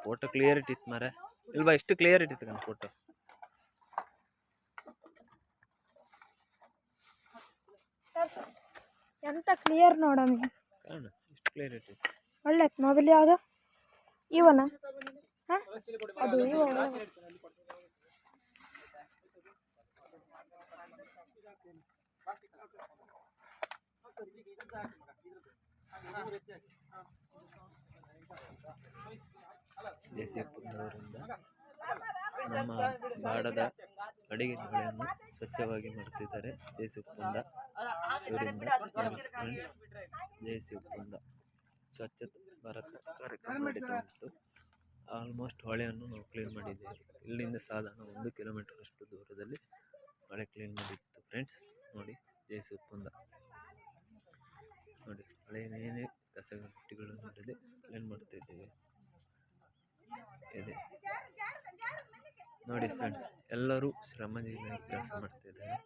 Photo clarity ಇತ್ತು ಮಾರೆ ಇಲ್ವಾ? ಎಷ್ಟು ಕ್ಲಿಯರಿಟಿ ಇತ್ತು ನನ್ನ ಫೋಟೋ. ಎಂತ ಕ್ಲಿಯರ್ ನೋಡೋಣ ಕಾರಣ ಎಷ್ಟು ಕ್ಲಿಯರಿಟಿ ಒಳ್ಳೆ ಮೊಬೈಲ್ ಯಾವುದು? ಇವನ ಅದು ಜೆಸಿ ಪುಂಡವರಿಂದ ನಮ್ಮ ಬಾಡದ ಅಡಿಗೆಗಳನ್ನು ಸ್ವಚ್ಛವಾಗಿ ಮಾಡುತ್ತಿದ್ದಾರೆ. ಜೆಸಿ ಪುಂಡ ಇವರಿಂದ ಜೆಸಿ ಪುಂಡ ಸ್ವಚ್ಛ ಭಾರತ ಕಾರ್ಯಕ್ರಮ ನಡೀತಾ ಉಂಟು. ಆಲ್ಮೋಸ್ಟ್ ಹೊಳೆಯನ್ನು ನಾವು ಕ್ಲೀನ್ ಮಾಡಿದ್ದೇವೆ. ಇಲ್ಲಿಂದ ಸಾಧಾರಣ 1 ಕಿಲೋಮೀಟರ್ ಅಷ್ಟು ದೂರದಲ್ಲಿ ಹೊಳೆ ಕ್ಲೀನ್ ಮಾಡಿತ್ತು ಫ್ರೆಂಡ್ಸ್. ನೋಡಿ ಜೆಸಿ ಪುಂಡ ನೋಡಿ, ಹಳೆಯೇನೇ ಕಸಗಟ್ಟಿಗಳನ್ನು ಹಿಡಿದು ಕ್ಲೀನ್ ಮಾಡ್ತಿದ್ದೇವೆ. ಇದೆ ನೋಡಿ ಫ್ರೆಂಡ್ಸ್, ಎಲ್ಲರೂ ಶ್ರಮದಿಂದ ಕೆಲಸ ಮಾಡ್ತಿದ್ದಾರೆ.